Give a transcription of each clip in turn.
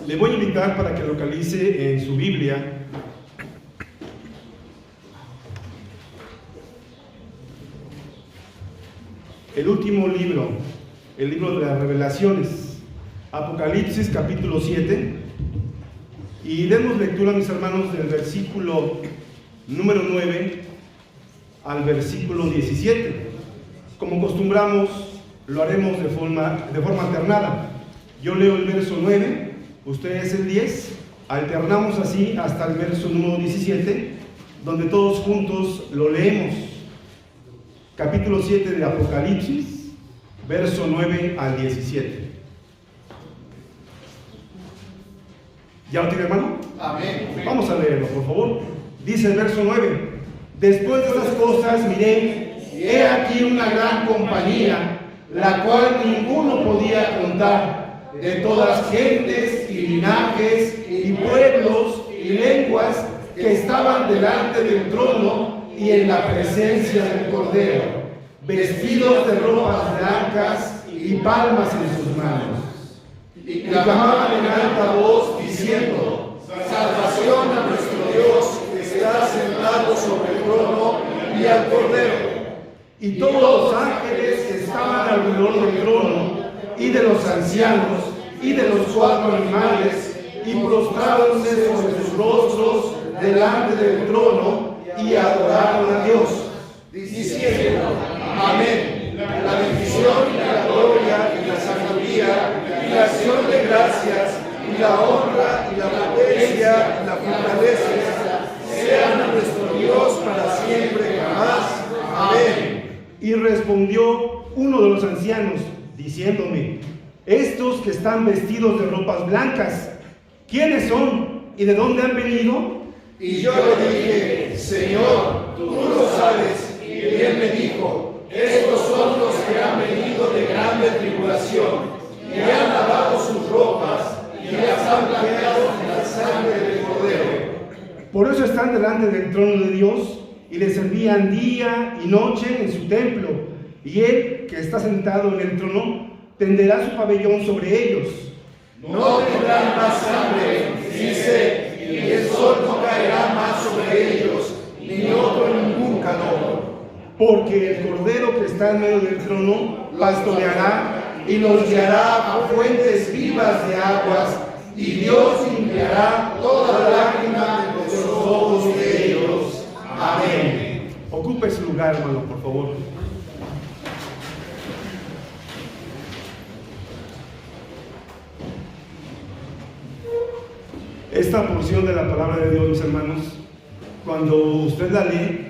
Le voy a invitar para que localice en su Biblia el último libro, el libro de las Revelaciones, Apocalipsis capítulo 7, y demos lectura, mis hermanos, del versículo número 9 al versículo 17. Como acostumbramos, lo haremos de forma alternada. Yo leo el verso 9, ustedes el 10, alternamos así hasta el verso número 17, donde todos juntos lo leemos. Capítulo 7 de Apocalipsis, verso 9 al 17. ¿Ya lo tiene, hermano? Amén. Vamos a leerlo, por favor. Dice el verso 9: Después de estas cosas miré, y he aquí una gran compañía, la cual ninguno podía contar, de todas gentes y linajes y pueblos y lenguas, que estaban delante del trono y en la presencia del Cordero, vestidos de ropas blancas y palmas en sus manos. Y clamaban en alta voz, diciendo: salvación a nuestro Dios, que está sentado sobre el trono, y al Cordero. Y todos los ángeles que estaban alrededor del trono, y de los ancianos, y de los 4 animales, y prostráronse sobre sus rostros delante del trono, y adoraron a Dios, diciendo: amén. La bendición y la gloria y la sabiduría y la acción de gracias y la honra y la potencia y la fortaleza sean a nuestro Dios para siempre jamás. Amén. Y respondió uno de los ancianos, diciéndome: estos que están vestidos de ropas blancas, ¿quiénes son y de dónde han venido? Y yo le dije: Señor, tú lo sabes. Y él me dijo: estos son los que han venido de grande tribulación, y han lavado sus ropas, y las han blanqueado en la sangre del Cordero. Por eso están delante del trono de Dios, y le servían día y noche en su templo, y él, que está sentado en el trono, tenderá su pabellón sobre ellos. No tendrán más hambre, ni sed, y el sol no caerá más sobre ellos, ni otro ningún calor. Porque el Cordero que está en medio del trono pastoreará y los guiará a fuentes vivas de aguas, y Dios limpiará toda lágrima de los ojos de ellos. Amén. Ocupe su lugar, hermano, por favor. Esta porción de la palabra de Dios, mis hermanos, cuando usted la lee,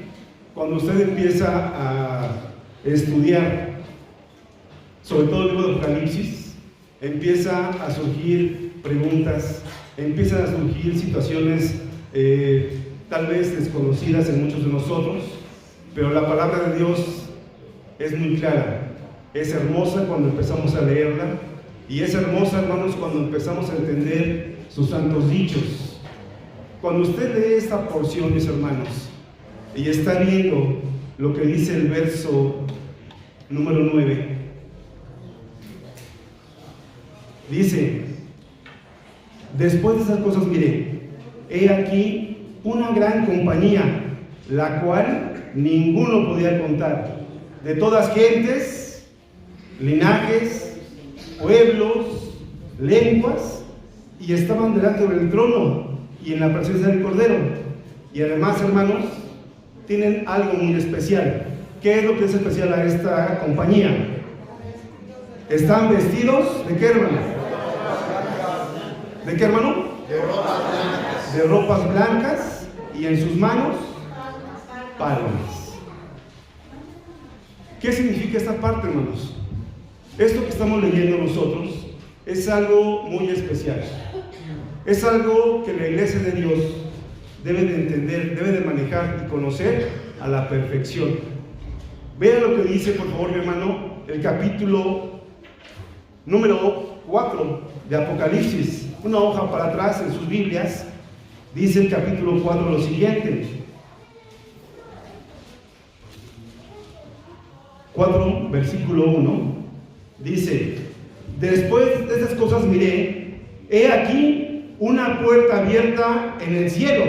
cuando usted empieza a estudiar, sobre todo el libro de Apocalipsis, empieza a surgir preguntas, empiezan a surgir situaciones tal vez desconocidas en muchos de nosotros, pero la palabra de Dios es muy clara, es hermosa cuando empezamos a leerla, y es hermosa, hermanos, cuando empezamos a entender sus santos dichos. Cuando usted lee esta porción, mis hermanos, y está viendo lo que dice el verso número 9, dice: después de esas cosas miré, he aquí una gran compañía, la cual ninguno podía contar, de todas gentes, linajes, pueblos, lenguas, y estaban delante del trono y en la presencia del Cordero. Y además, hermanos, tienen algo muy especial. ¿Qué es lo que es especial a esta compañía? ¿Están vestidos de qué, hermano? ¿De qué, hermano? De ropas blancas. De ropas blancas, y en sus manos palmas. ¿Qué significa esta parte, hermanos? Esto que estamos leyendo nosotros es algo muy especial. Es algo que la iglesia de Dios debe de entender, debe de manejar y conocer a la perfección. Vean lo que dice, por favor, mi hermano, el capítulo número 4 de Apocalipsis. Una hoja para atrás en sus Biblias, dice el capítulo 4 lo siguiente: 4, versículo 1, dice: después de estas cosas miré, he aquí una puerta abierta en el cielo,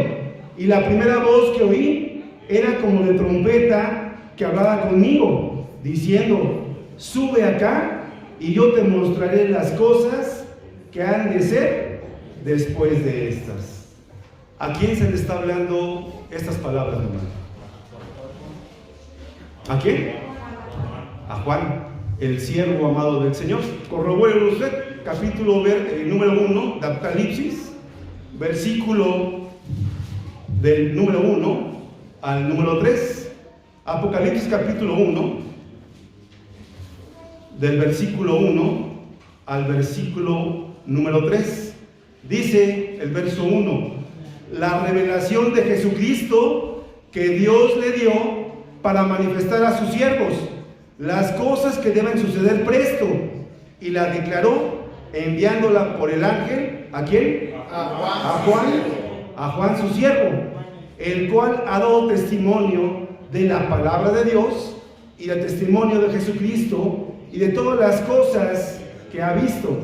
y la primera voz que oí era como de trompeta que hablaba conmigo, diciendo: sube acá y yo te mostraré las cosas que han de ser después de estas. ¿A quién se le está hablando estas palabras, hermano? ¿A quién? A Juan, el siervo amado del Señor. Corrobore usted, capítulo número 1 de Apocalipsis, versículo del número 1 al número 3. Apocalipsis capítulo 1, del versículo 1 al versículo número 3. Dice el verso 1: la revelación de Jesucristo que Dios le dio para manifestar a sus siervos las cosas que deben suceder presto, y la declaró enviándola por el ángel. ¿A quién? A Juan su siervo, el cual ha dado testimonio de la palabra de Dios y el testimonio de Jesucristo y de todas las cosas que ha visto.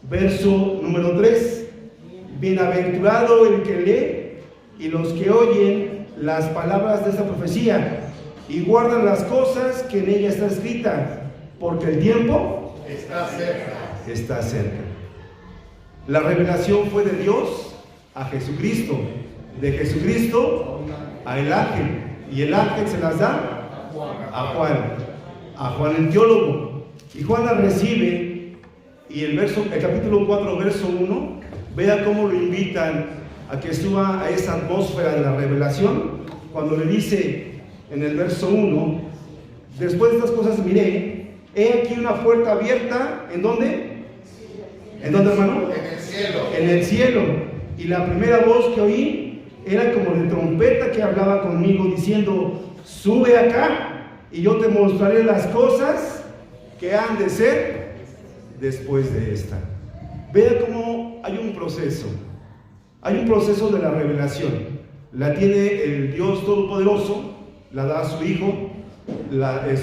Verso número 3: bienaventurado el que lee y los que oyen las palabras de esta profecía y guardan las cosas que en ella está escrita, porque el tiempo está cerca. La revelación fue de Dios a Jesucristo, de Jesucristo a el ángel, y el ángel se las da a Juan el teólogo, y Juan la recibe. Y el capítulo 4, verso 1, vea cómo lo invitan a que suba a esa atmósfera de la revelación, cuando le dice en el verso 1: después de estas cosas miré, he aquí una puerta abierta. ¿En dónde? ¿En dónde, hermano? En el cielo. En el cielo. Y la primera voz que oí era como de trompeta que hablaba conmigo, diciendo: sube acá y yo te mostraré las cosas que han de ser después de esta. Vea cómo hay un proceso de la revelación. La tiene el Dios Todopoderoso, la da a su Hijo,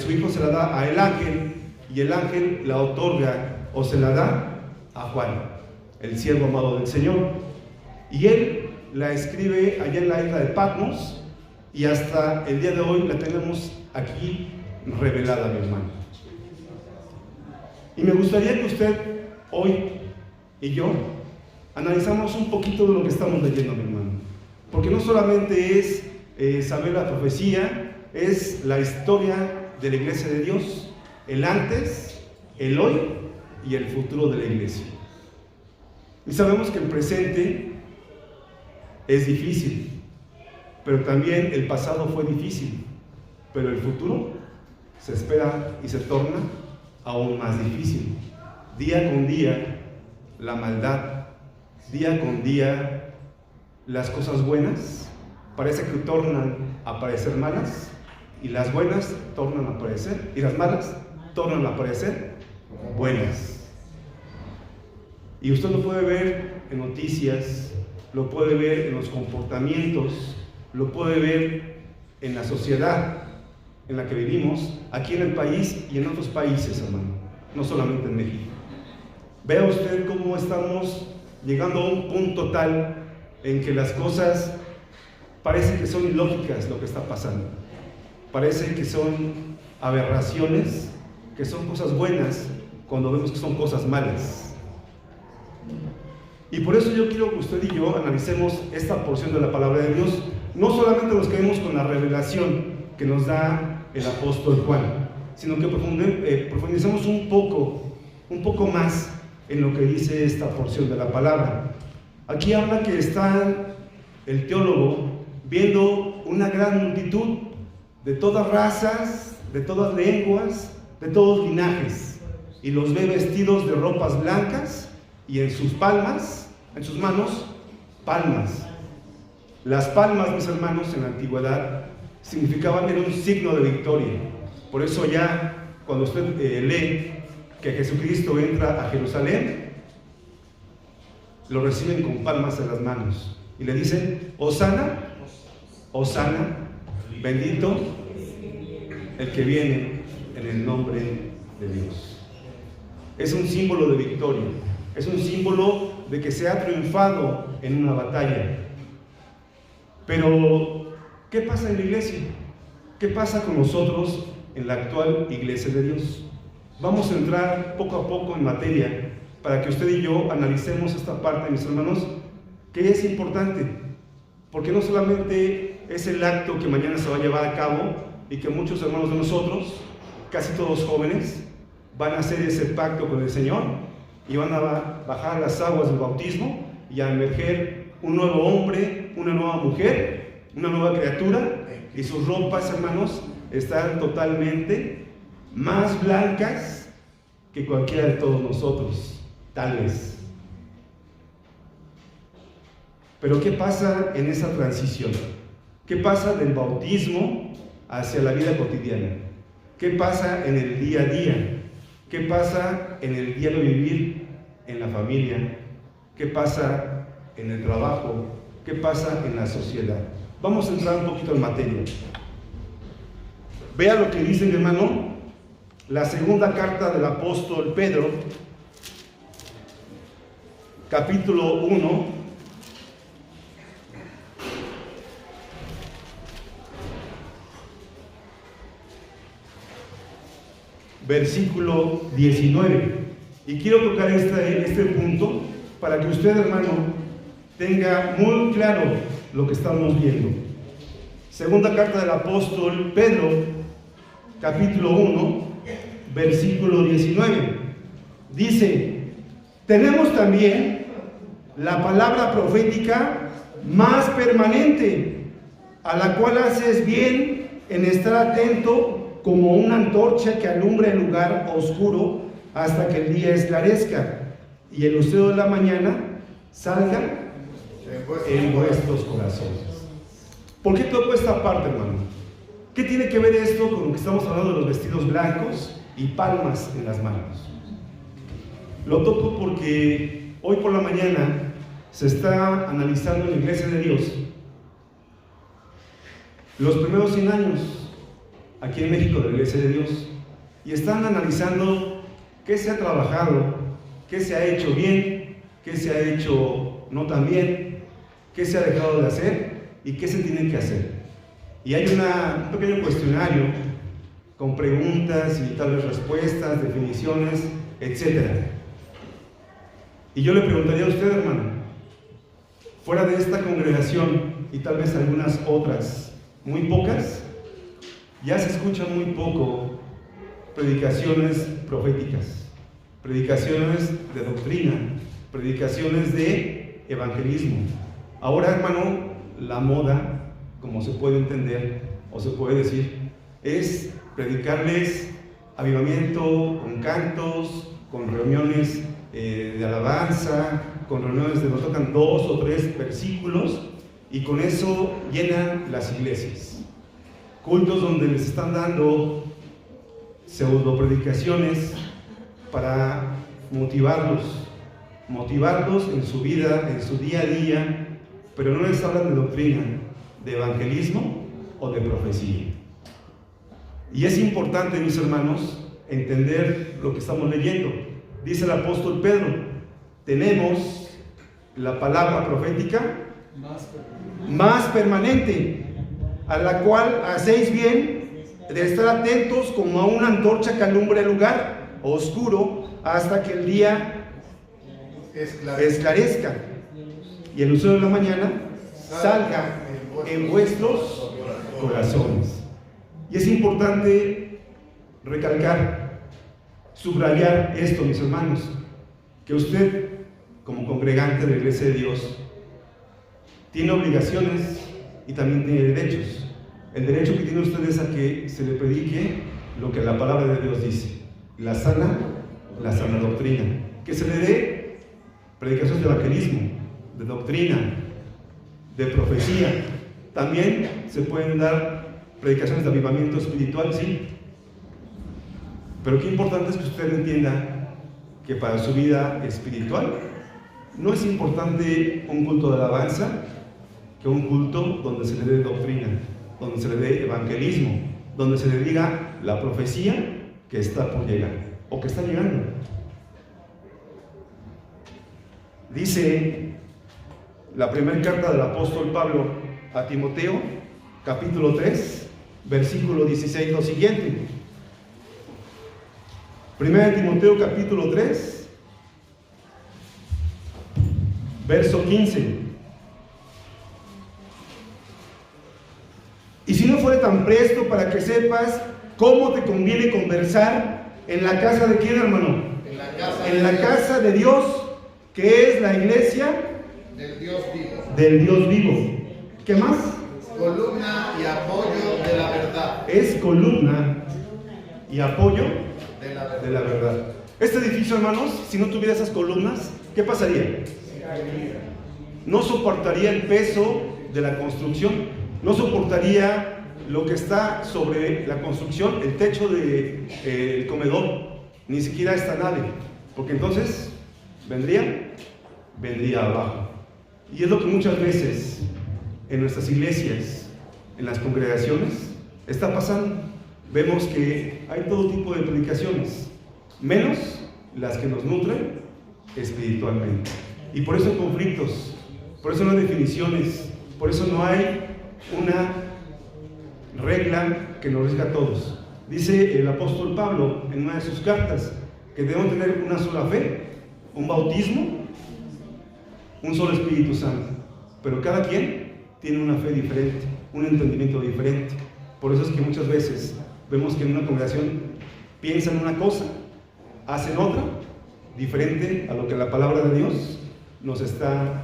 su Hijo se la da a el ángel, y el ángel la otorga o se la da a Juan, el siervo amado del Señor, y él la escribe allá en la isla de Patmos, y hasta el día de hoy la tenemos aquí revelada, mi hermano. Y me gustaría que usted hoy y yo analizamos un poquito de lo que estamos leyendo, mi hermano, porque no solamente es saber la profecía, es la historia de la iglesia de Dios, el antes, el hoy y el futuro de la iglesia. Y sabemos que el presente es difícil, pero también el pasado fue difícil, pero el futuro se espera y se torna aún más difícil. Día con día la maldad, día con día las cosas buenas parece que tornan a parecer malas, y las buenas tornan a parecer, y las malas tornan a parecer buenas. Y usted lo puede ver en noticias, lo puede ver en los comportamientos, lo puede ver en la sociedad en la que vivimos, aquí en el país y en otros países, hermano, no solamente en México. Vea usted cómo estamos llegando a un punto tal en que las cosas parece que son ilógicas lo que está pasando. Parece que son aberraciones, que son cosas buenas, cuando vemos que son cosas malas. Y por eso yo quiero que usted y yo analicemos esta porción de la palabra de Dios. No solamente nos quedemos con la revelación que nos da el apóstol Juan, sino que profundicemos un poco más en lo que dice esta porción de la palabra. Aquí habla que está el teólogo viendo una gran multitud de todas razas, de todas lenguas, de todos linajes, y los ve vestidos de ropas blancas y en sus palmas, en sus manos, palmas. Las palmas, mis hermanos, en la antigüedad significaban, era un signo de victoria. Por eso ya cuando usted lee que Jesucristo entra a Jerusalén, lo reciben con palmas en las manos y le dicen: Hosana, Hosana, bendito el que viene en el nombre de Dios. Es un símbolo de victoria, es un símbolo de que se ha triunfado en una batalla. Pero, ¿qué pasa en la iglesia? ¿Qué pasa con nosotros en la actual iglesia de Dios? Vamos a entrar poco a poco en materia para que usted y yo analicemos esta parte, mis hermanos, que es importante, porque no solamente es el acto que mañana se va a llevar a cabo y que muchos hermanos de nosotros, casi todos jóvenes, van a hacer ese pacto con el Señor y van a bajar las aguas del bautismo y a emerger un nuevo hombre, una nueva mujer, una nueva criatura, y sus ropas, hermanos, están totalmente más blancas que cualquiera de todos nosotros, tal vez. Pero ¿qué pasa en esa transición? ¿Qué pasa del bautismo hacia la vida cotidiana? ¿Qué pasa en el día a día? ¿Qué pasa en el diario vivir en la familia? ¿Qué pasa en el trabajo? ¿Qué pasa en la sociedad? Vamos a entrar un poquito en materia. Vea lo que dice, mi hermano, la segunda carta del apóstol Pedro, capítulo 1, versículo 19. Y quiero tocar este punto para que usted, hermano, tenga muy claro lo que estamos viendo. Segunda carta del apóstol Pedro, capítulo 1, versículo 19. Dice: tenemos también la palabra profética más permanente, a la cual haces bien en estar atento como una antorcha que alumbra el lugar oscuro hasta que el día esclarezca y el lucero de la mañana salga en vuestros corazones. ¿Por qué toco esta parte, hermano? ¿Qué tiene que ver esto con lo que estamos hablando de los vestidos blancos y palmas en las manos? Lo toco porque hoy por la mañana se está analizando en la iglesia de Dios los primeros 100 años aquí en México de la iglesia de Dios, y están analizando qué se ha trabajado, qué se ha hecho bien, qué se ha hecho no tan bien, qué se ha dejado de hacer y qué se tiene que hacer. Y hay un pequeño cuestionario con preguntas y tal vez respuestas, definiciones, etc. Y yo le preguntaría a usted, hermano, fuera de esta congregación y tal vez algunas otras, muy pocas, ya se escucha muy poco predicaciones proféticas, predicaciones de doctrina, predicaciones de evangelismo. Ahora, hermano, la moda, como se puede entender o se puede decir, es predicarles avivamiento con cantos, con reuniones de alabanza, con reuniones de nos tocan 2 o 3 versículos, y con eso llenan las iglesias. Cultos donde les están dando pseudo predicaciones para motivarlos en su vida, en su día a día, pero no les hablan de doctrina, de evangelismo o de profecía. Y es importante, mis hermanos, entender lo que estamos leyendo. Dice el apóstol Pedro: tenemos la palabra profética más permanente, a la cual hacéis bien de estar atentos como a una antorcha que alumbra el lugar oscuro hasta que el día esclarezca y el lucero de la mañana salga en vuestros corazones. Y es importante recalcar, subrayar esto, mis hermanos, que usted, como congregante de la iglesia de Dios, tiene obligaciones y también tiene derechos. El derecho que tiene usted es a que se le predique lo que la palabra de Dios dice, la sana doctrina, que se le dé predicaciones de evangelismo, de doctrina, de profecía. También se pueden dar predicaciones de avivamiento espiritual, sí. Pero qué importante es que usted entienda que para su vida espiritual no es importante un culto de alabanza que un culto donde se le dé doctrina, donde se le dé evangelismo, donde se le diga la profecía que está por llegar o que está llegando. Dice la primera carta del apóstol Pablo a Timoteo, capítulo 3, versículo 16, lo siguiente. Primera de Timoteo, capítulo 3, verso 15. Y si no fuere tan presto para que sepas cómo te conviene conversar en la casa de quién, hermano, en la casa de Dios, que es la iglesia del Dios vivo. ¿Qué más? Columna y apoyo de la verdad. Es columna y apoyo de la verdad. Este edificio, hermanos, si no tuviera esas columnas, ¿qué pasaría? No soportaría el peso de la construcción, no soportaría lo que está sobre la construcción, el techo del comedor, ni siquiera esta nave, porque entonces vendría abajo. Y es lo que muchas veces en nuestras iglesias, en las congregaciones, está pasando. Vemos que hay todo tipo de predicaciones, menos las que nos nutren espiritualmente. Y por eso hay conflictos, por eso no hay definiciones, por eso no hay una regla que nos rija a todos. Dice el apóstol Pablo en una de sus cartas que debemos tener una sola fe, un bautismo, un solo Espíritu Santo, pero cada quien tiene una fe diferente, un entendimiento diferente. Por eso es que muchas veces vemos que en una congregación piensan una cosa, hacen otra, diferente a lo que la palabra de Dios nos está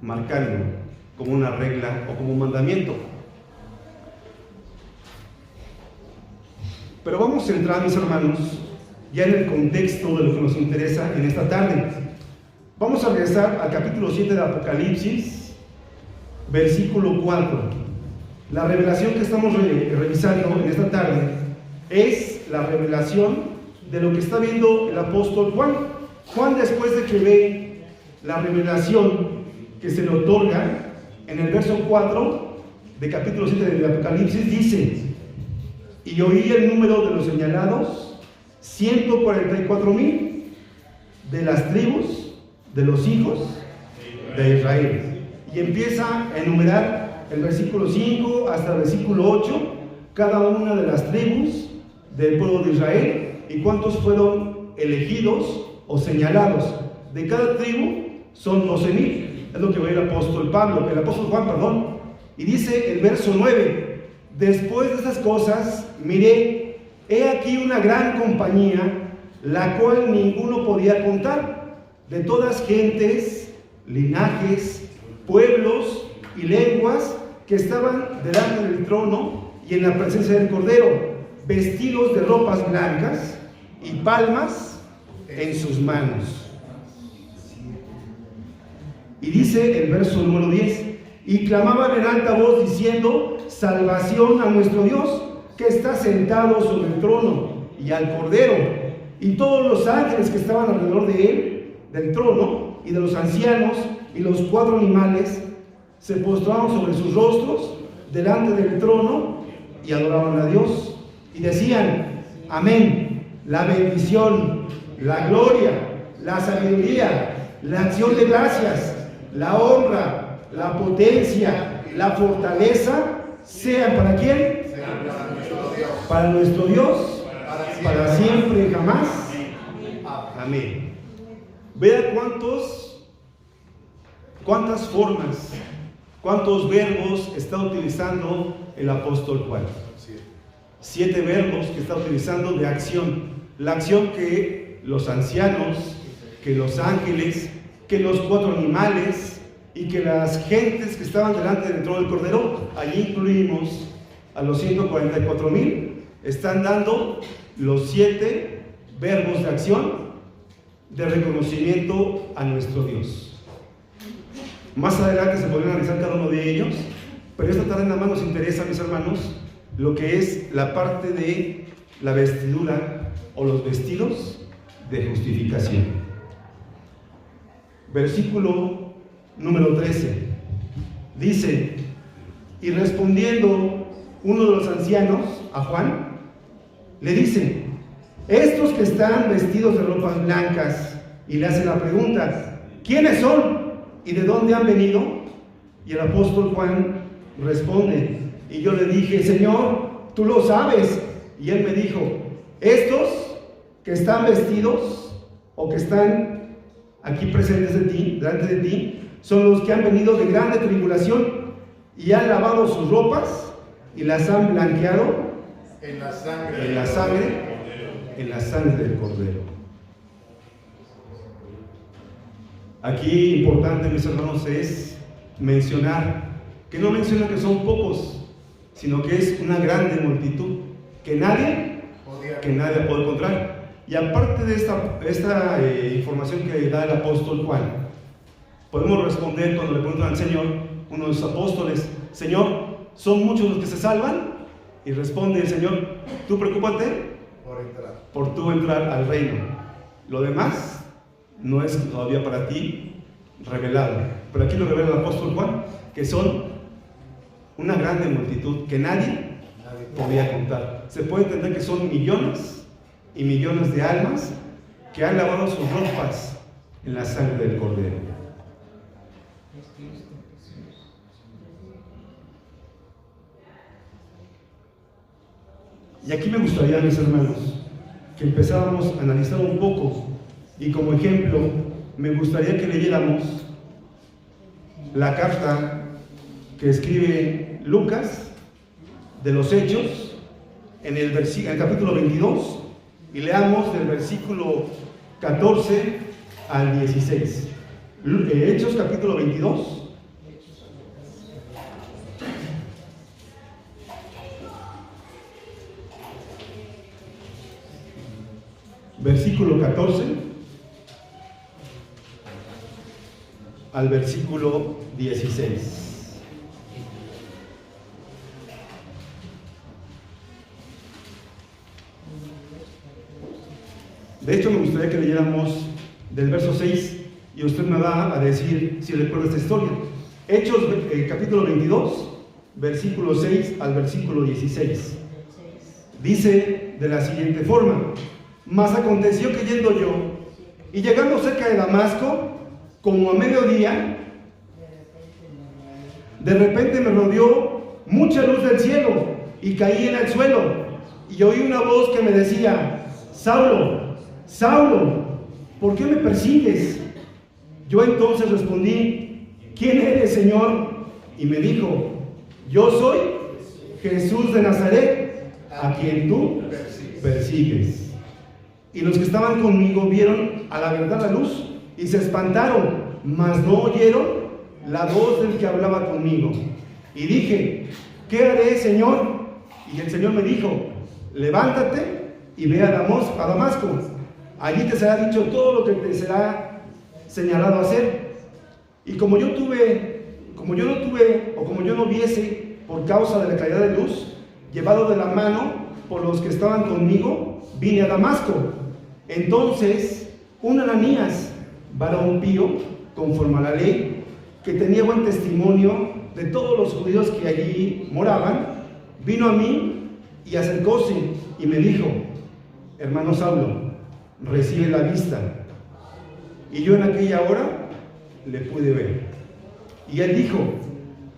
marcando como una regla o como un mandamiento. Pero vamos a entrar, mis hermanos, ya en el contexto de lo que nos interesa en esta tarde. Vamos a regresar al capítulo 7 de Apocalipsis, versículo 4. La revelación que estamos revisando en esta tarde es la revelación de lo que está viendo el apóstol Juan. Juan, después de que ve la revelación que se le otorga en el verso 4 de capítulo 7 del Apocalipsis, dice: y oí el número de los señalados, 144,000 de las tribus de los hijos de Israel. Y empieza a enumerar el versículo 5 hasta el versículo 8, cada una de las tribus del pueblo de Israel y cuántos fueron elegidos o señalados. De cada tribu son 12,000. Es lo que ve el apóstol Juan, perdón. Y dice el verso 9: después de esas cosas miré, he aquí una gran compañía, la cual ninguno podía contar, de todas gentes, linajes, pueblos y lenguas, que estaban delante del trono y en la presencia del Cordero, vestidos de ropas blancas y palmas en sus manos. Y dice el verso número 10: y clamaban en alta voz diciendo: salvación a nuestro Dios, que está sentado sobre el trono, y al Cordero. Y todos los ángeles que estaban alrededor de él, del trono, y de los ancianos, y los 4 animales, se postraron sobre sus rostros delante del trono, y adoraban a Dios, y decían: amén. La bendición, la gloria, la sabiduría, la acción de gracias, la honra, la potencia, la fortaleza, sean ¿para quién? Para nuestro Dios, para siempre y jamás. Amén. Vea cuántas formas, cuántos verbos está utilizando el apóstol Juan. 7 verbos que está utilizando de acción. La acción que los ancianos, que los ángeles, que los 4 animales y que las gentes que estaban delante del trono del Cordero, allí incluimos a los 144,000, están dando los 7 verbos de acción de reconocimiento a nuestro Dios. Más adelante se podrán analizar cada uno de ellos, pero esta tarde nada más nos interesa, mis hermanos, lo que es la parte de la vestidura o los vestidos de justificación. Versículo número 13 dice: y respondiendo uno de los ancianos a Juan, le dice: estos que están vestidos de ropas blancas, y le hace la pregunta: ¿quiénes son y de dónde han venido? Y el apóstol Juan responde, y yo le dije, Señor, tú lo sabes. Y él me dijo, estos que están vestidos o que están aquí presentes de ti, delante de ti, son los que han venido de grande tribulación y han lavado sus ropas y las han blanqueado en la sangre del Cordero. Aquí importante, mis hermanos, es mencionar que no menciona que son pocos, sino que es una grande multitud que nadie puede encontrar. Y aparte de esta información que da el apóstol Juan, podemos responder cuando le preguntan al Señor, uno de los apóstoles, Señor, ¿son muchos los que se salvan? Y responde el Señor, tú preocúpate por tú entrar al reino. Lo demás no es todavía para ti revelado. Pero aquí lo revela el apóstol Juan, que son una grande multitud que nadie podía contar. Se puede entender que son millones y millones de almas que han lavado sus ropas en la sangre del Cordero. Y aquí me gustaría, mis hermanos, que empezáramos a analizar un poco, y como ejemplo me gustaría que leyéramos la carta que escribe Lucas de los Hechos en el capítulo 22, y leamos del versículo 14 al 16. Hechos capítulo 22. Versículo 14 al versículo 16. De hecho, me gustaría que leyéramos del verso 6 y usted me va a decir si recuerda esta historia. Hechos capítulo 22, versículo 6 al versículo 16. Dice de la siguiente forma: Mas aconteció que yendo yo y llegando cerca de Damasco, como a mediodía, de repente me rodeó mucha luz del cielo y caí en el suelo y oí una voz que me decía: Saulo, Saulo, ¿por qué me persigues? Yo entonces respondí: ¿quién eres, Señor? Y me dijo: yo soy Jesús de Nazaret, a quien tú persigues. Y los que estaban conmigo vieron a la verdad la luz y se espantaron, mas no oyeron la voz del que hablaba conmigo. Y dije: ¿qué haré, Señor? Y el Señor me dijo: levántate y ve a Damasco. Allí te será dicho todo lo que te será señalado hacer. Y como yo no viese por causa de la claridad de luz, llevado de la mano por los que estaban conmigo, vine a Damasco. Entonces un Ananías, varón pío, conforme a la ley, que tenía buen testimonio de todos los judíos que allí moraban, vino a mí y acercóse y me dijo: hermano Saulo, recibe la vista. Y yo en aquella hora le pude ver. Y él dijo: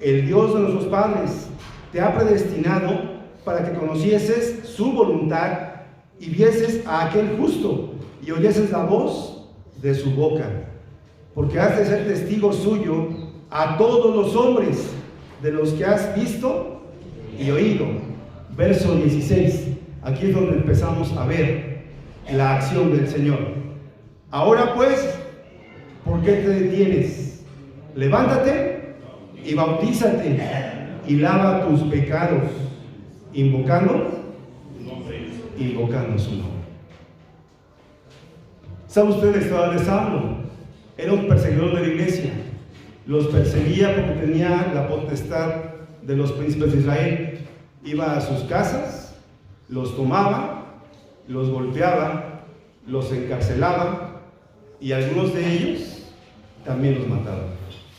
el Dios de nuestros padres te ha predestinado para que conocieses su voluntad y vieses a aquel justo y oyeses la voz de su boca, porque has de ser testigo suyo a todos los hombres de los que has visto y oído. Verso 16. Aquí es donde empezamos a ver la acción del Señor. Ahora pues, ¿por qué te detienes? Levántate y bautízate y lava tus pecados, invocando su nombre. ¿Sabe usted la historia de Saulo? Era un perseguidor de la iglesia. Los perseguía porque tenía la potestad de los príncipes de Israel. Iba a sus casas, los tomaba, los golpeaba, los encarcelaba, y algunos de ellos también los mataba.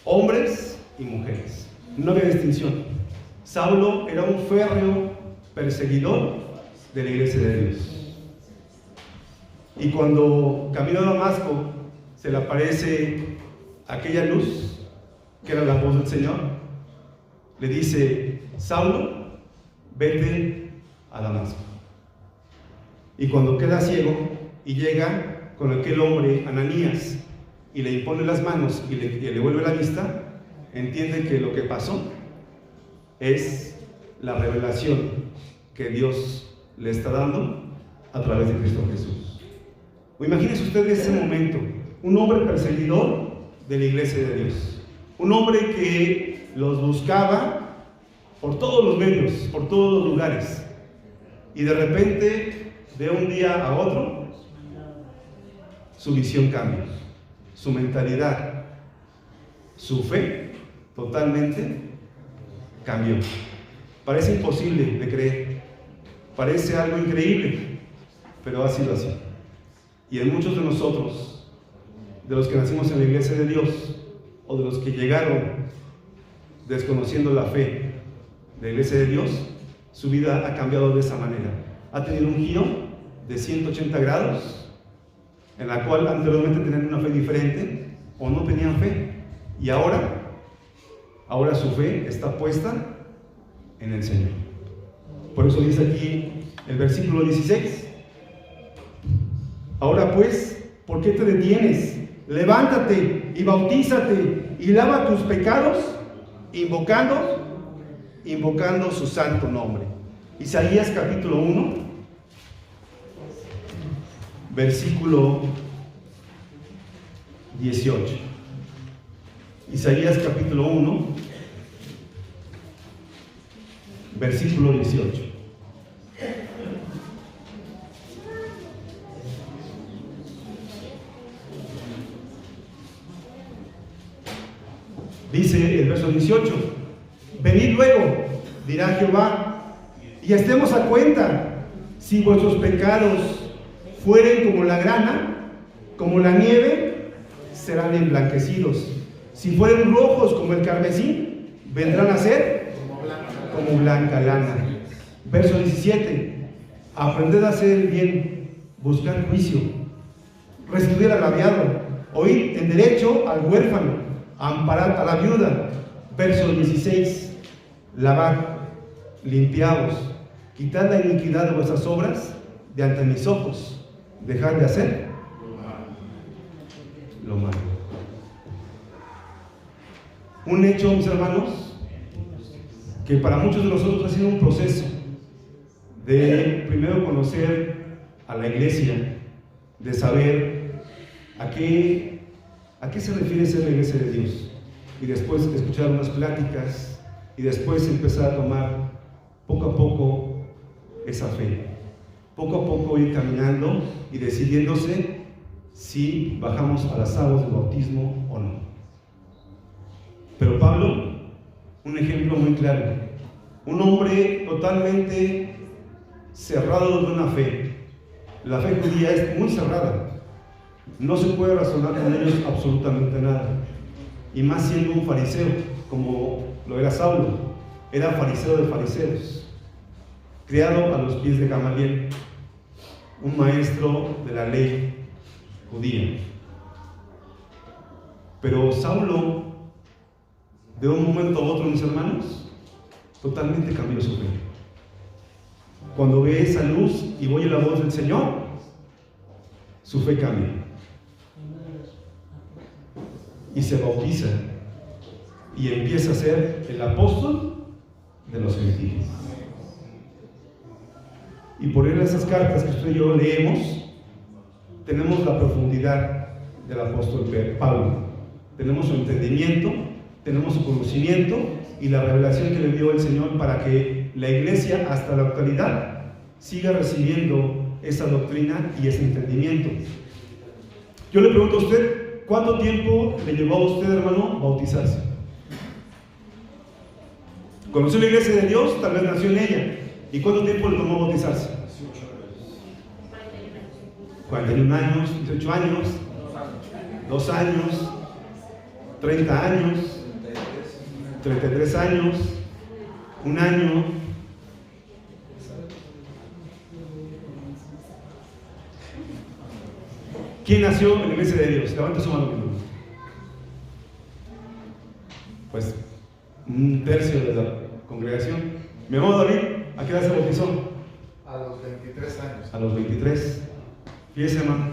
Hombres y mujeres. No había distinción. Saulo era un férreo perseguidor de la iglesia de Dios. Y cuando caminó a Damasco, se le aparece aquella luz, que era la voz del Señor, le dice: Saulo, vete a Damasco. Y cuando queda ciego y llega con aquel hombre, Ananías, y le impone las manos y le vuelve la vista, entiende que lo que pasó es la revelación que Dios le está dando a través de Cristo Jesús. O imagínense ustedes ese momento, un hombre perseguidor de la iglesia de Dios, un hombre que los buscaba por todos los medios, por todos los lugares, y de repente, de un día a otro, su visión cambia, su mentalidad, su fe totalmente cambió. Parece imposible de creer, parece algo increíble, pero ha sido así. Y en muchos de nosotros, de los que nacimos en la iglesia de Dios, o de los que llegaron desconociendo la fe de la iglesia de Dios, su vida ha cambiado de esa manera. Ha tenido un giro de 180 grados, en la cual anteriormente tenían una fe diferente o no tenían fe, y ahora su fe está puesta en el Señor. Por eso dice aquí el versículo 16: ahora pues, ¿por qué te detienes? Levántate y bautízate y lava tus pecados, invocando su santo nombre. Isaías capítulo 1, versículo 18. Isaías capítulo 1, versículo 18. Dice el verso 18: venid luego, dirá Jehová, y estemos a cuenta. Si vuestros pecados fueren como la grana, como la nieve, serán emblanquecidos. Si fueren rojos como el carmesí, vendrán a ser como blanca lana. Verso 17: aprended a hacer el bien, buscar juicio, restituir al agraviado, oíd en derecho al huérfano, amparad a la viuda. Verso 16: lavad, limpiaos, quitad la iniquidad de vuestras obras de ante mis ojos, dejad de hacer lo malo. Un hecho, mis hermanos, que para muchos de nosotros ha sido un proceso de primero conocer a la iglesia, de saber a qué se refiere ser la iglesia de Dios, y después escuchar unas pláticas, y después empezar a tomar poco a poco esa fe, poco a poco ir caminando y decidiéndose si bajamos a las aguas del bautismo o no. Pero Pablo, un ejemplo muy claro, un hombre totalmente cerrado de una fe. La fe judía es muy cerrada, no se puede razonar con ellos absolutamente nada, y más siendo un fariseo como lo era Saulo. Era fariseo de fariseos, criado a los pies de Gamaliel, un maestro de la ley judía. Pero Saulo, de un momento a otro, mis hermanos, totalmente cambió su fe. Cuando ve esa luz y oye la voz del Señor, su fe cambia y se bautiza y empieza a ser el apóstol de los gentiles. Y por leer esas cartas que usted y yo leemos, tenemos la profundidad del apóstol Pablo, tenemos su entendimiento, tenemos su conocimiento y la revelación que le dio el Señor para que la iglesia hasta la actualidad siga recibiendo esa doctrina y ese entendimiento. Yo le pregunto a usted, ¿cuánto tiempo le llevó a usted, hermano, bautizarse? ¿Conoció la iglesia de Dios? Tal vez nació en ella. ¿Y cuánto tiempo le tomó bautizarse? 41 años, 18 años, 2 años, 30 años, 33 años, 1 año. ¿Quién nació en la iglesia de Dios? Levanta su mano. pues un tercio de la congregación. Mi hermano David, ¿a qué edad se bautizó? A los 23 años. A los 23. Fíjese, hermano,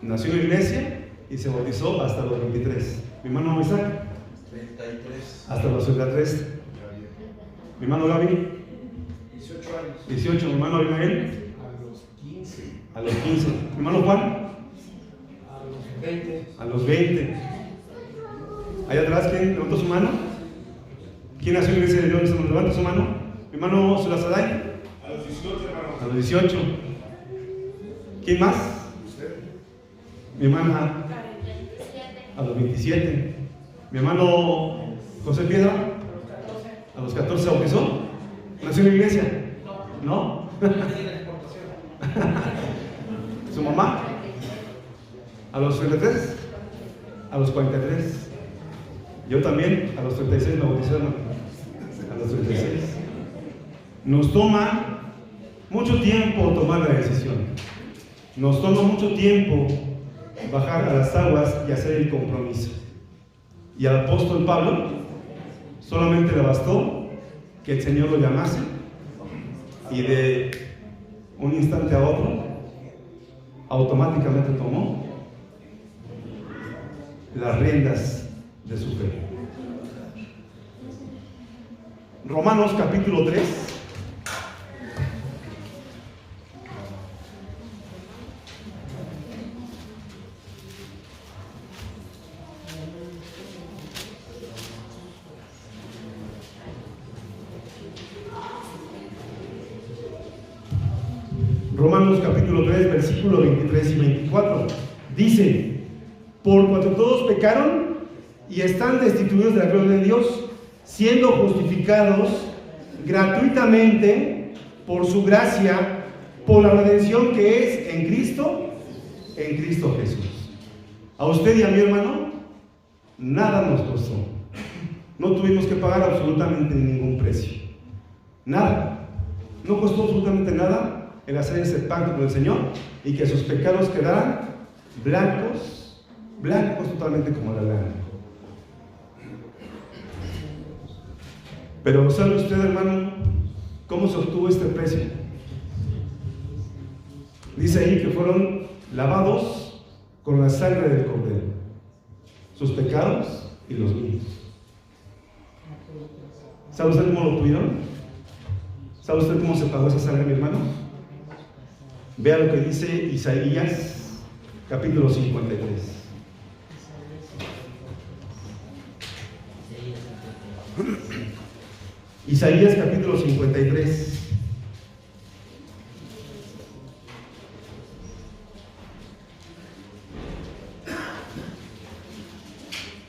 nació en la iglesia y se bautizó hasta los 23. Mi hermano Isaac, 33. hasta los 33. Mi hermano Gaby, 18 años. 18. Mi hermano Abimael, A los 15. a los 15. Mi hermano Juan, A los 20. a los 20. Allá atrás, ¿quién levantó su mano? ¿Quién nació en la iglesia de Dios? Levanta su mano. Mi hermano Sulazaday, A los 18, hermano. a los 18. ¿Quién más? ¿Usted? Mi hermana, a los 27. Mi hermano José Piedra, a los 14 se bautizó. ¿Nació en la iglesia? ¿No? ¿Su mamá? ¿A los 33? A los 43. Yo también, a los 36 me bauticé, hermano. A los 36. Nos toma mucho tiempo tomar la decisión. Nos toma mucho tiempo bajar a las aguas y hacer el compromiso. Y al apóstol Pablo solamente le bastó que el Señor lo llamase y de un instante a otro automáticamente tomó las riendas de su fe. Romanos capítulo 3. Romanos capítulo 3, versículos 23 y 24. Dice: por cuanto todos pecaron y están destituidos de la gloria de Dios, siendo justificados gratuitamente por su gracia, por la redención que es en Cristo Jesús. A usted y a mi hermano, nada nos costó. No tuvimos que pagar absolutamente ningún precio. Nada. No costó absolutamente nada el hacer ese pacto con el Señor y que sus pecados quedaran blancos, blancos totalmente como la lana. Pero ¿sabe usted, hermano, cómo se obtuvo este precio? Dice ahí que fueron lavados con la sangre del Cordero, sus pecados y los míos. ¿Sabe usted cómo lo obtuvieron? ¿Sabe usted cómo se pagó esa sangre, mi hermano? Vea lo que dice Isaías, capítulo 53. Isaías, capítulo 53.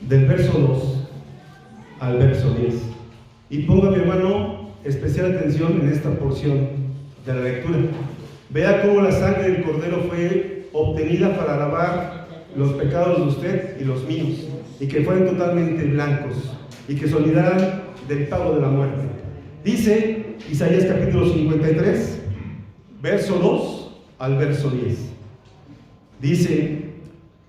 Del verso 2 al verso 10. Y ponga, mi hermano, especial atención en esta porción de la lectura. Vea cómo la sangre del Cordero fue obtenida para lavar los pecados de usted y los míos, y que fueran totalmente blancos, y que se olvidaran del pago de la muerte. Dice Isaías capítulo 53, verso 2 al verso 10. Dice: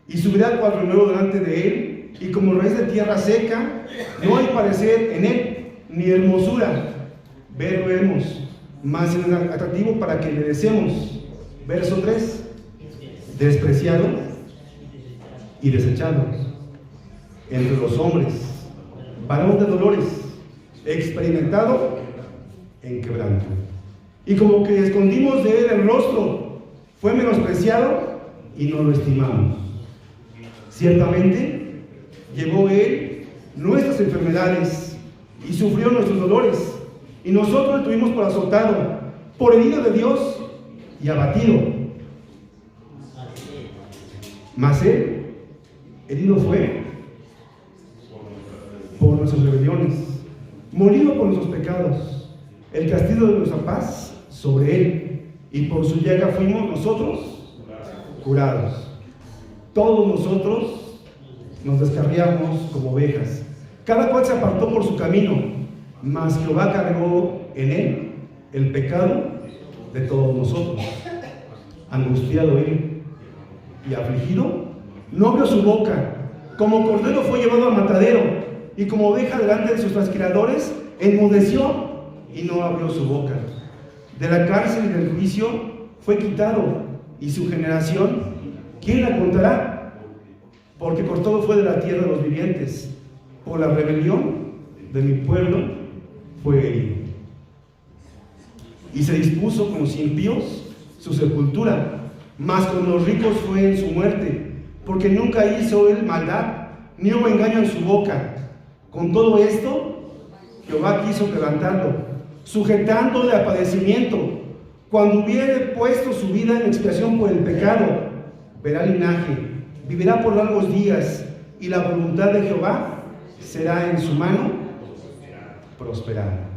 y subirá cuadro nuevo delante de él, y como raíz de tierra seca, no hay parecer en él, ni hermosura, verlo vemos, más atractivo para que le deseemos. Verso 3: despreciado y desechado entre los hombres, varón de dolores, experimentado en quebranto. Y como que escondimos de él el rostro, fue menospreciado y no lo estimamos. Ciertamente llevó él nuestras enfermedades y sufrió nuestros dolores, y nosotros le tuvimos por azotado, por herido de Dios y abatido. Mas él herido fue por nuestras rebeliones, molido por nuestros pecados. El castigo de nuestra paz sobre él, y por su llaga fuimos nosotros curados. Todos nosotros nos descarriamos como ovejas, cada cual se apartó por su camino, mas Jehová cargó en él el pecado de todos nosotros. Angustiado él y afligido, no abrió su boca, como cordero fue llevado al matadero, y como oveja delante de sus trasquiladores, enmudeció y no abrió su boca. De la cárcel y del juicio fue quitado, y su generación, ¿quién la contará? Porque cortado fue de la tierra de los vivientes, por la rebelión de mi pueblo fue herido. Y se dispuso con los impíos su sepultura, mas con los ricos fue en su muerte, porque nunca hizo él maldad, ni hubo engaño en su boca. Con todo esto, Jehová quiso quebrantarlo, sujetándole a padecimiento. Cuando hubiere puesto su vida en expiación por el pecado, verá linaje, vivirá por largos días, y la voluntad de Jehová será en su mano prosperada.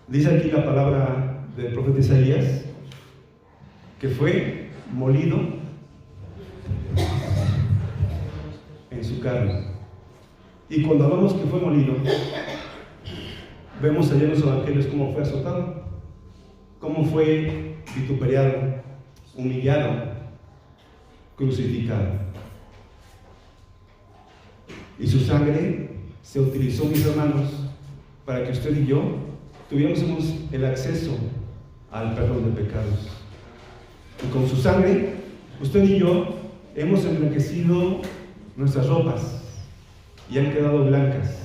Dice aquí la palabra del profeta Isaías, que fue molido en su carne. Y cuando hablamos que fue molido, vemos allá en los evangelios cómo fue azotado, cómo fue vituperiado, humillado, crucificado. Y su sangre se utilizó, mis hermanos, para que usted y yo tuviésemos el acceso al perdón de pecados. Y con su sangre, usted y yo hemos emblanquecido nuestras ropas y han quedado blancas.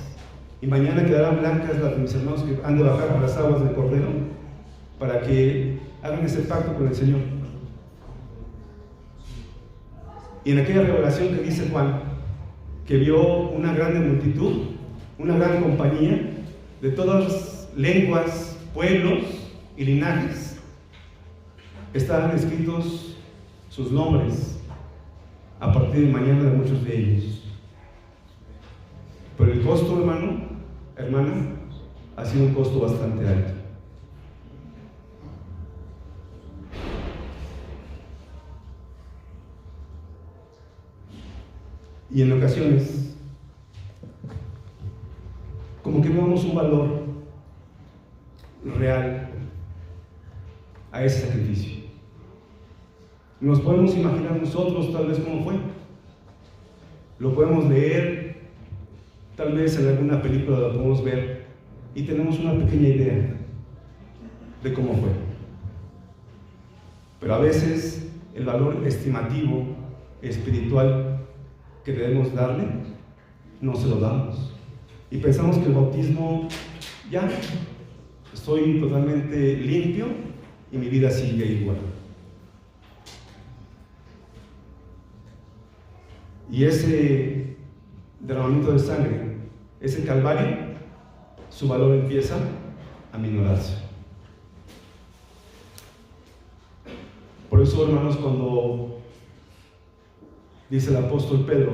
Y mañana quedarán blancas las de mis hermanos que han de bajar por las aguas del Cordero para que hagan ese pacto con el Señor. Y en aquella revelación que dice Juan, que vio una grande multitud, una gran compañía de todas lenguas, pueblos y linajes, estaban escritos sus nombres a partir de mañana de muchos de ellos. Pero el costo, hermana, ha sido un costo bastante alto. Y en ocasiones, como que no damos un valor real a ese sacrificio. Nos podemos imaginar nosotros tal vez cómo fue. Lo podemos leer, tal vez en alguna película lo podemos ver y tenemos una pequeña idea de cómo fue. Pero a veces el valor estimativo, espiritual que debemos darle, no se lo damos. Y pensamos que el bautismo, ya, estoy totalmente limpio y mi vida sigue igual. Y ese derramamiento de sangre, ese calvario, su valor empieza a minorarse. Por eso, hermanos, cuando dice el apóstol Pedro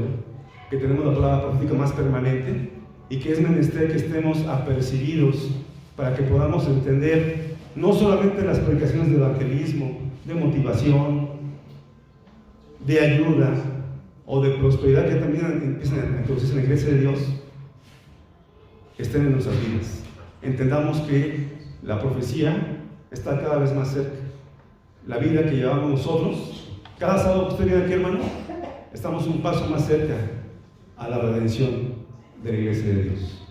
que tenemos la palabra profética más permanente y que es menester que estemos apercibidos para que podamos entender no solamente las predicaciones de evangelismo, de motivación, de ayuda o de prosperidad que también empiezan a introducirse en la iglesia de Dios, estén en nuestras vidas. Entendamos que la profecía está cada vez más cerca. La vida que llevamos nosotros, cada sábado que usted viene aquí, hermano, estamos un paso más cerca a la redención de la iglesia de Dios.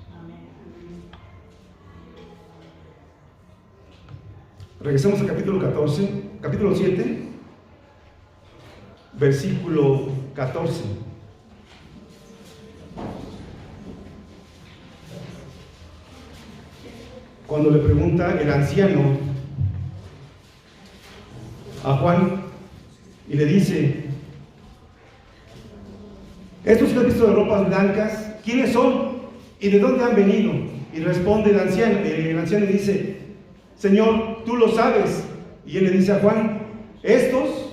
Regresemos al capítulo 7, versículo 14. Cuando le pregunta el anciano a Juan y le dice: estos que han visto de ropas blancas, ¿quiénes son? ¿Y de dónde han venido? Y responde el anciano le dice: Señor, tú lo sabes. Y él le dice a Juan: estos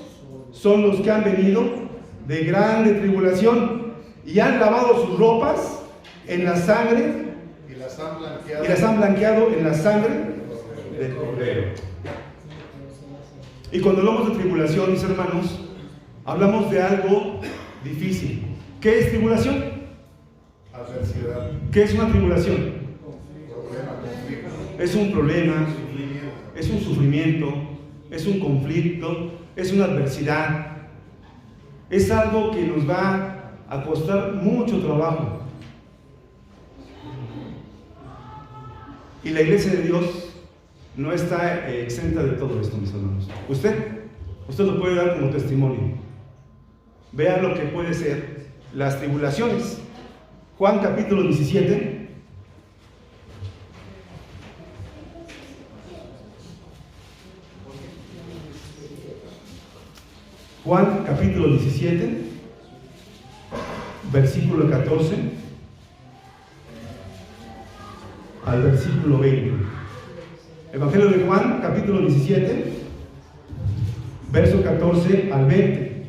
son los que han venido de grande tribulación y han lavado sus ropas en la sangre y las han blanqueado en la sangre del Cordero. Y cuando hablamos de tribulación, mis hermanos, hablamos de algo difícil. ¿Qué es tribulación? Adversidad. ¿Qué es una tribulación? Problema, conflicto. Es un problema, es un sufrimiento, es un conflicto, es una adversidad. Es algo que nos va a costar mucho trabajo. Y la iglesia de Dios no está exenta de todo esto, mis hermanos. Usted lo puede dar como testimonio. Vea lo que puede ser las tribulaciones. Juan capítulo 17. Juan capítulo 17, versículo 14 al versículo 20. Evangelio de Juan capítulo 17, verso 14 al 20.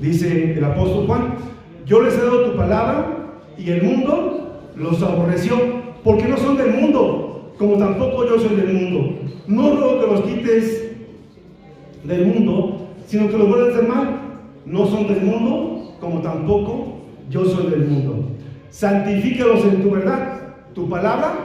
Dice el apóstol Juan: yo les he dado tu palabra y el mundo los aborreció, porque no son del mundo, como tampoco yo soy del mundo. No ruego que los quites del mundo, sino que los guardes del mal. No son del mundo, como tampoco yo soy del mundo. Santifícalos en tu verdad. Tu palabra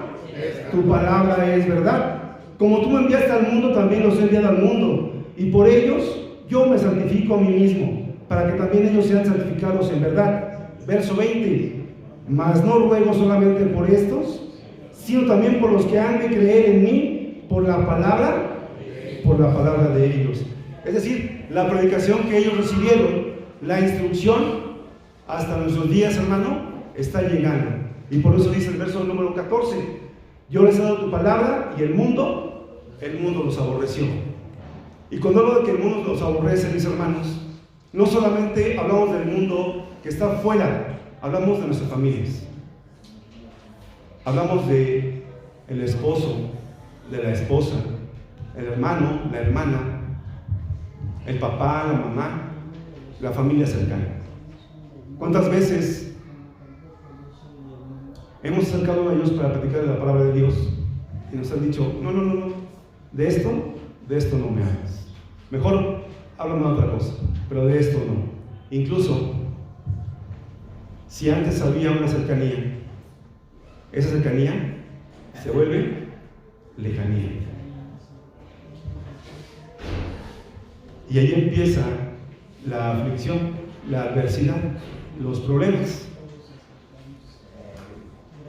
es verdad. Como tú me enviaste al mundo, también los he enviado al mundo, y por ellos yo me santifico a mí mismo, para que también ellos sean santificados en verdad. Verso 20. Mas no ruego solamente por estos, sino también por los que han de creer en mí por la palabra de ellos. Es decir, la predicación que ellos recibieron, la instrucción, hasta nuestros días, hermano, está llegando. Y por eso dice el verso número 14: yo les he dado tu palabra y el mundo los aborreció. Y cuando hablo de que el mundo los aborrece, mis hermanos, no solamente hablamos del mundo que está afuera, hablamos de nuestras familias. Hablamos de el esposo, de la esposa, el hermano, la hermana, el papá, la mamá, la familia cercana. ¿Cuántas veces hemos acercado a Dios para platicar de la palabra de Dios y nos han dicho: no, de esto no me hables, mejor háblame de otra cosa, pero de esto no? Incluso si antes había una cercanía, esa cercanía se vuelve lejanía. Y ahí empieza la aflicción, la adversidad, los problemas.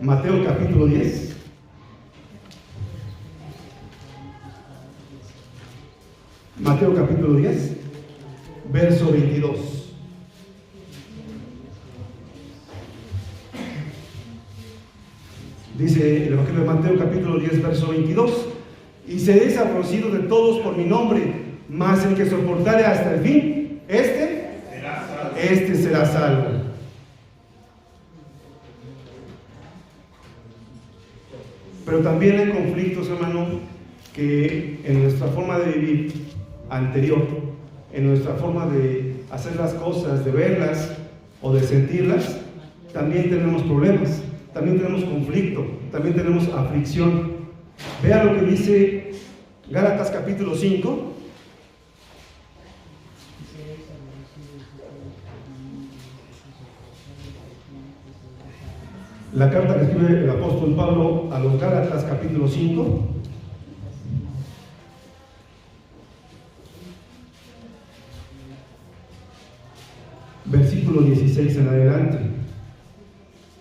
Mateo capítulo 10. Mateo capítulo 10, verso 22. Dice el Evangelio de Mateo capítulo 10, verso 22: y seréis aborrecidos de todos por mi nombre, mas el que soportare hasta el fin, este será salvo. Pero también hay conflictos, hermano, que en nuestra forma de vivir anterior, en nuestra forma de hacer las cosas, de verlas o de sentirlas, también tenemos problemas, también tenemos conflicto, también tenemos aflicción. Vea lo que dice Gálatas capítulo 5. La carta que escribe el apóstol Pablo a los Gálatas capítulo 5. Versículo 16 en adelante.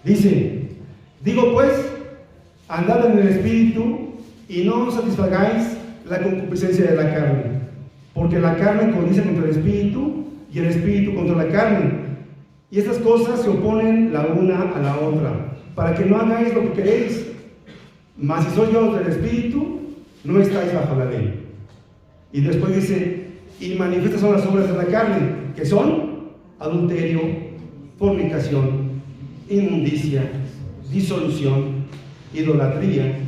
Dice: digo pues, andad en el Espíritu y no satisfagáis la concupiscencia de la carne, porque la carne codicia contra el Espíritu y el Espíritu contra la carne, y estas cosas se oponen la una a la otra, para que no hagáis lo que queréis. Mas si sois llevados del Espíritu, no estáis bajo la ley. Y después dice: y manifiestas son las obras de la carne, que son adulterio, fornicación, inmundicia, disolución, idolatría,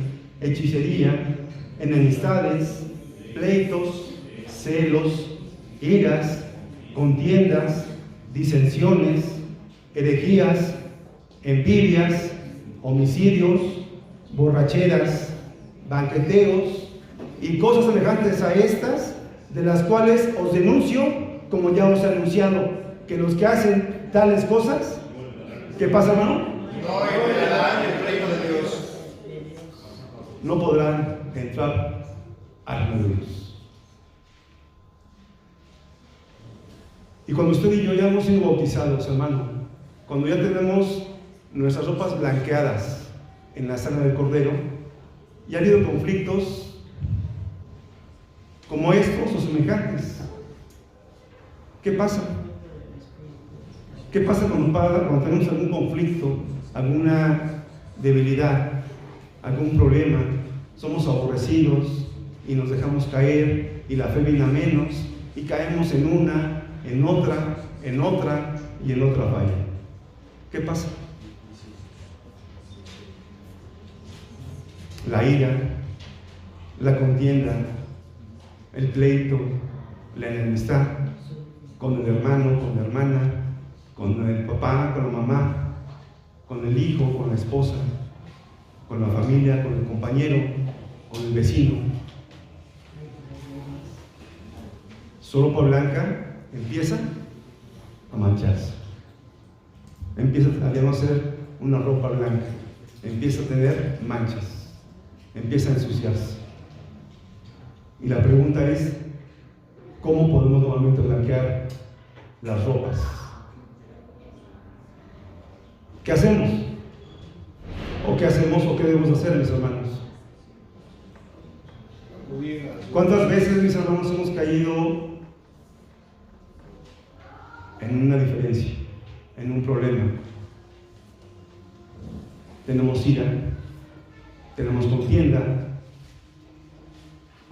hechicería, enemistades, pleitos, celos, iras, contiendas, disensiones, herejías, envidias, homicidios, borracheras, banqueteos y cosas semejantes a estas, de las cuales os denuncio, como ya os he anunciado, que los que hacen tales cosas, ¿qué pasa, hermano? No heredarán el reino de Dios. No podrán entrar al reino de Dios. Y cuando usted y yo ya hemos sido bautizados, hermano, cuando ya tenemos nuestras ropas blanqueadas en la sangre del Cordero, y ha habido conflictos como estos o semejantes, ¿qué pasa? ¿Qué pasa cuando tenemos algún conflicto, alguna debilidad, algún problema? Somos aborrecidos y nos dejamos caer y la fe viene a menos y caemos en una, en otra y en otra falla. ¿Qué pasa? La ira, la contienda, el pleito, la enemistad con el hermano, con la hermana, con el papá, con la mamá, con el hijo, con la esposa, con la familia, con el compañero, con el vecino. Su ropa blanca empieza a mancharse, empieza a ya no ser una ropa blanca, empieza a tener manchas, empieza a ensuciarse. Y la pregunta es, ¿cómo podemos nuevamente blanquear las ropas? ¿Qué hacemos? ¿O qué hacemos o qué debemos hacer, mis hermanos? ¿Cuántas veces, mis hermanos, hemos caído en una diferencia, en un problema? Tenemos ira, tenemos contienda,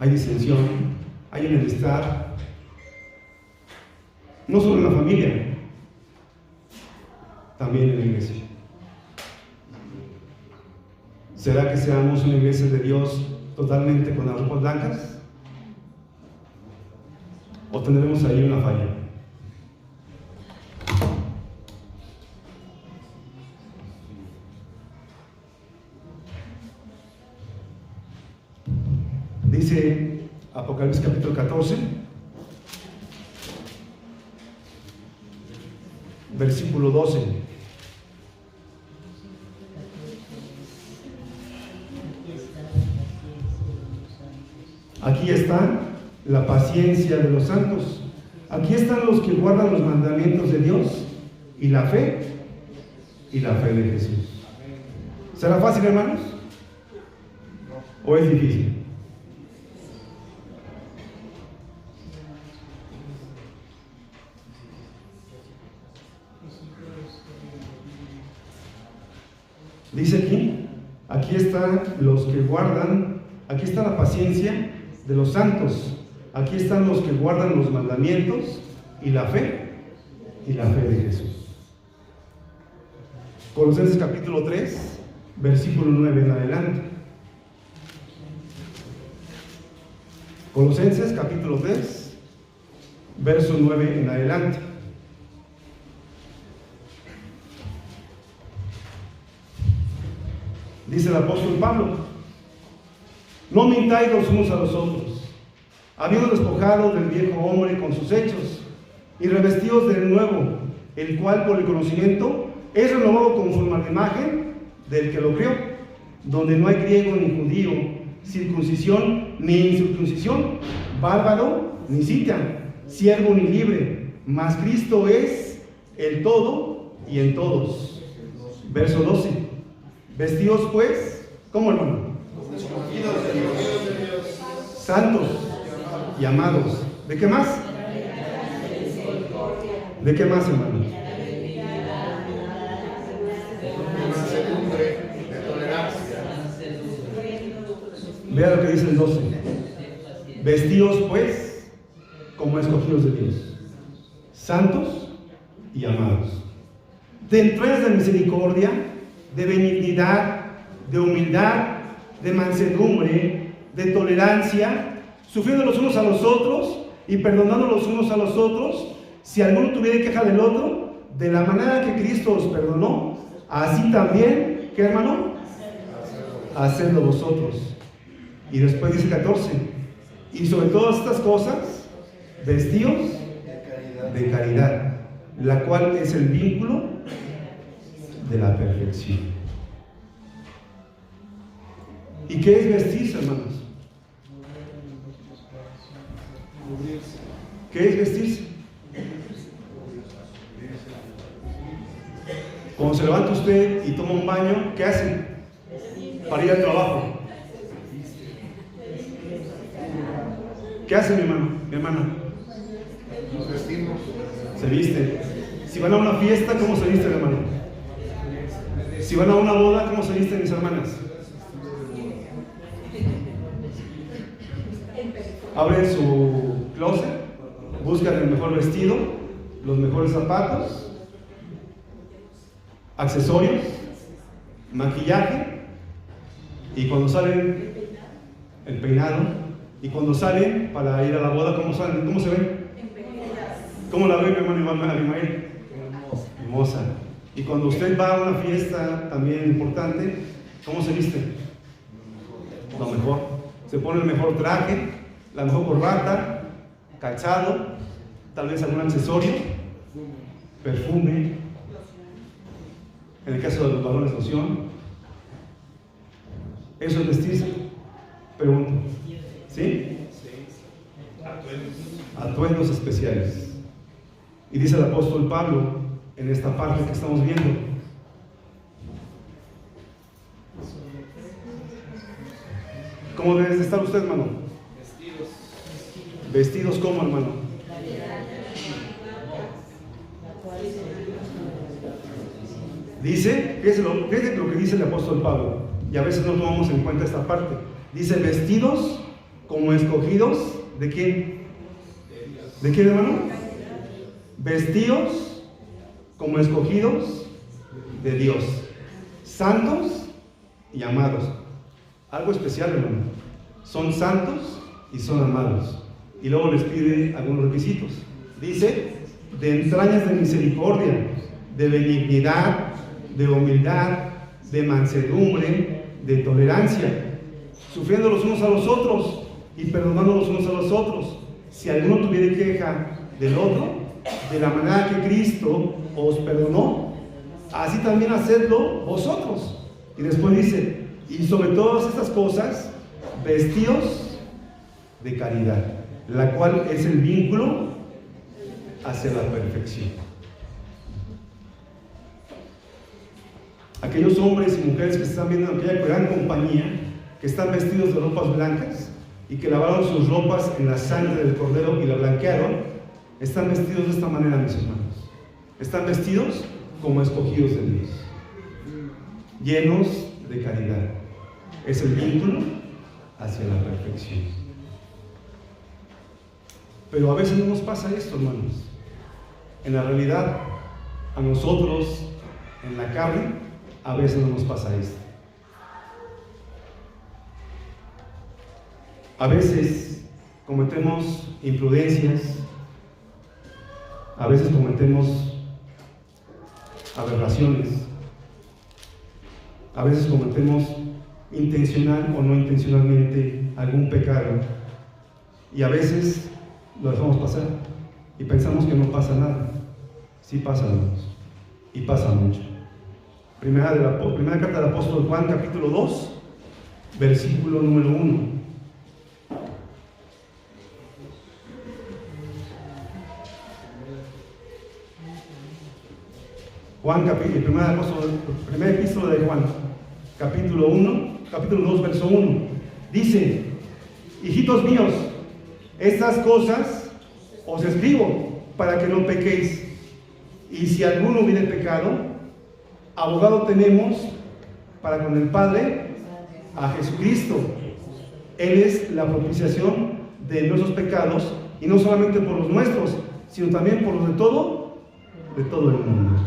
hay disensión, hay enemistad, no solo en la familia, también en la iglesia. ¿Será que seamos una iglesia de Dios totalmente con las ropas blancas? ¿O tendremos ahí una falla? Dice Apocalipsis capítulo 14, versículo 12. Aquí está la paciencia de los santos. Aquí están los que guardan los mandamientos de Dios y la fe de Jesús. ¿Será fácil, hermanos? ¿O es difícil? Dice aquí están los que guardan, aquí está la paciencia de los santos, aquí están los que guardan los mandamientos y la fe de Jesús. Colosenses capítulo 3, versículo 9 en adelante. Colosenses capítulo 3, verso 9 en adelante. Dice el apóstol Pablo: no mintáis los unos a los otros, habiendo despojado del viejo hombre con sus hechos, y revestidos del nuevo, el cual por el conocimiento es renovado conforme a la imagen del que lo crió, donde no hay griego ni judío, circuncisión ni incircuncisión, bárbaro ni sita, siervo ni libre, mas Cristo es el todo y en todos. Verso 12. Vestidos pues, ¿cómo, hermano? Santos y amados. ¿De qué más? ¿De qué más, hermano? Vea lo que dice el 12. Vestidos pues como escogidos de Dios, santos y amados, de entrañas de misericordia, de benignidad, de humildad, de mansedumbre, de tolerancia, sufriendo los unos a los otros y perdonando los unos a los otros, si alguno tuviera queja del otro, de la manera que Cristo os perdonó, así también, ¿qué, hermano? Hacedlo vosotros. Y después dice 14, y sobre todas estas cosas, vestidos de caridad, la cual es el vínculo de la perfección. ¿Y qué es vestirse, hermanos? ¿Qué es vestirse? Cuando se levanta usted y toma un baño, ¿qué hace? Para ir al trabajo. ¿Qué hace mi hermano, mi hermana? Nos vestimos. Se viste. Si van a una fiesta, ¿cómo se visten, hermano? Si van a una boda, ¿cómo se visten mis hermanas? Abren su closet, buscan el mejor vestido, los mejores zapatos, accesorios, maquillaje, y cuando salen, el peinado, y cuando salen para ir a la boda, ¿cómo salen? ¿Cómo se ven? ¿Cómo la ve mi hermano Abimael? Hermosa. Y cuando usted va a una fiesta también importante, ¿cómo se viste? Lo mejor. Se pone el mejor traje, la mejor corbata, calzado, tal vez algún accesorio, perfume. En el caso de los varones, loción. Eso es vestirse. Pregunto. ¿Sí? Atuendos especiales. Y dice el apóstol Pablo en esta parte que estamos viendo: ¿cómo debes de estar usted, hermano? Vestidos como, hermano. Dice, fíjese lo que dice el apóstol Pablo, y a veces no tomamos en cuenta esta parte. Dice, vestidos como escogidos, ¿de quién? ¿De quién, hermano? Vestidos como escogidos de Dios, santos y amados. Algo especial, hermano. Son santos y son amados. Y luego les pide algunos requisitos. Dice, de entrañas de misericordia, de benignidad, de humildad, de mansedumbre, de tolerancia, sufriendo los unos a los otros y perdonando los unos a los otros. Si alguno tuviera queja del otro, de la manera que Cristo os perdonó, así también hacedlo vosotros. Y después dice, y sobre todas estas cosas, vestidos de caridad, la cual es el vínculo hacia la perfección. Aquellos hombres y mujeres que se están viendo en aquella gran compañía, que están vestidos de ropas blancas y que lavaron sus ropas en la sangre del Cordero y la blanquearon, están vestidos de esta manera, mis hermanos. Están vestidos como escogidos de Dios, llenos de caridad. Es el vínculo hacia la perfección. Pero a veces no nos pasa esto, hermanos. En la realidad, a nosotros, en la carne, a veces no nos pasa esto. A veces cometemos imprudencias, a veces cometemos aberraciones, a veces cometemos intencional o no intencionalmente algún pecado, y a veces lo dejamos pasar y pensamos que no pasa nada. Sí pasa, hermanos, y pasa mucho. Primera carta del apóstol Juan, capítulo 2, versículo número 1. Primera epístola de Juan, capítulo 2, verso 1. Dice, hijitos míos, estas cosas os escribo para que no pequéis. Y si alguno hubiere pecado, abogado tenemos para con el Padre, a Jesucristo. Él es la propiciación de nuestros pecados, y no solamente por los nuestros, sino también por los de todo el mundo.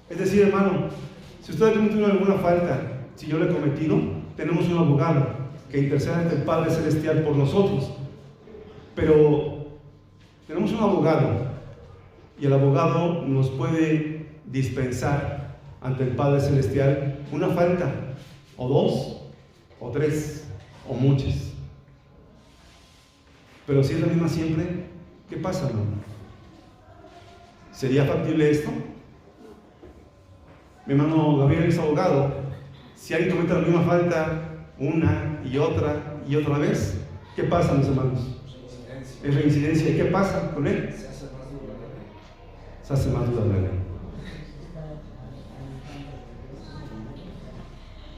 Es decir, hermano, si usted ha cometido alguna falta, si yo le he cometido, tenemos un abogado que intercede ante el Padre Celestial por nosotros. Pero tenemos un abogado, y el abogado nos puede dispensar ante el Padre Celestial una falta, o dos, o tres, o muchas. Pero si es la misma siempre, ¿qué pasa, hermano? ¿Sería factible esto? Mi hermano Gabriel es abogado. Si alguien comete la misma falta una y otra vez, ¿qué pasa, mis hermanos? Es reincidencia. ¿Y qué pasa con él? Se hace más dura la ley.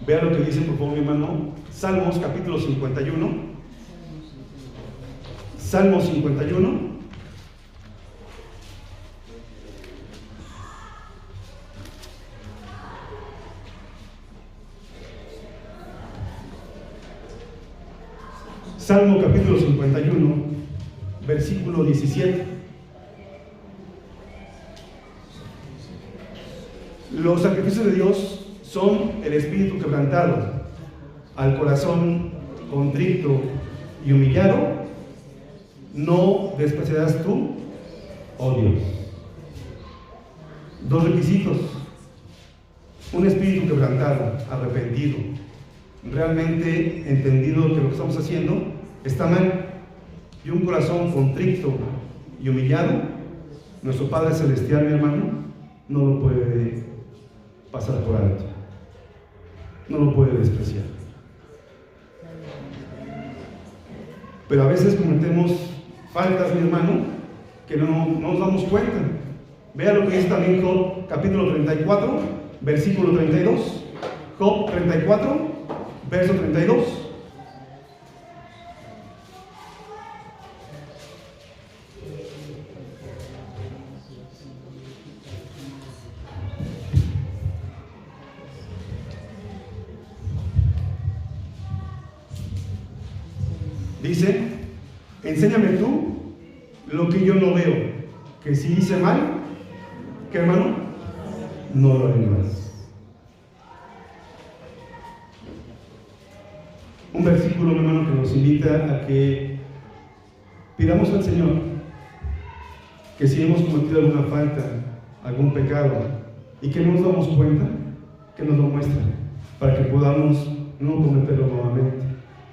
Vea lo que dice, por favor, mi hermano. Salmos capítulo 51. Salmos 51. Salmo capítulo 51, versículo 17. Los sacrificios de Dios son el espíritu quebrantado, al corazón contrito y humillado, no despreciarás tú, oh Dios. Dos requisitos: un espíritu quebrantado, arrepentido, realmente entendido que lo que estamos haciendo está mal, y un corazón contrito y humillado. Nuestro Padre Celestial, mi hermano, no lo puede pasar por alto, no lo puede despreciar. Pero a veces cometemos faltas, mi hermano, que no nos damos cuenta. Vea lo que dice también Job capítulo 34, versículo 32. Job 34, verso 32. Dice: enséñame tú lo que yo no veo, que si hice mal, ¿qué, hermano? No lo haré más. Un versículo, mi hermano, que nos invita a que pidamos al Señor que si hemos cometido alguna falta, algún pecado, y que no nos damos cuenta, que nos lo muestre, para que podamos no cometerlo nuevamente,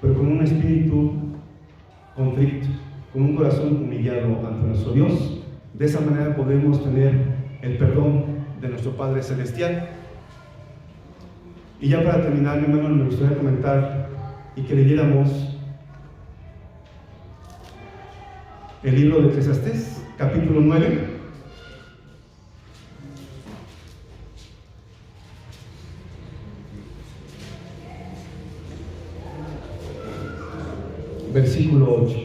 pero con un espíritu contrito, con un corazón humillado ante nuestro Dios. De esa manera podemos tener el perdón de nuestro Padre Celestial. Y ya para terminar, mi hermano, me gustaría comentar y que leyéramos el libro de Eclesiastés, capítulo 9. Versículo 8.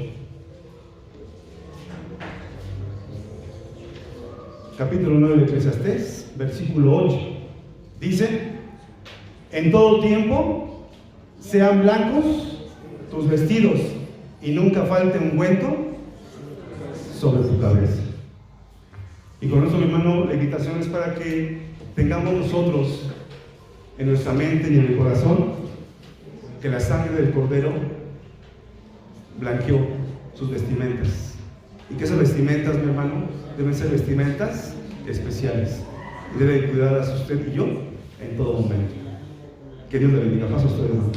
Capítulo 9 de Eclesiastés, versículo 8. Dice: en todo tiempo sean blancos tus vestidos y nunca falte ungüento sobre tu cabeza. Y con eso, mi hermano, la invitación es para que tengamos nosotros en nuestra mente y en el corazón que la sangre del Cordero blanqueó sus vestimentas, y que esas vestimentas, mi hermano, deben ser vestimentas especiales, y debe cuidarlas usted y yo en todo momento. Que Dios le bendiga. Paso a usted, hermano.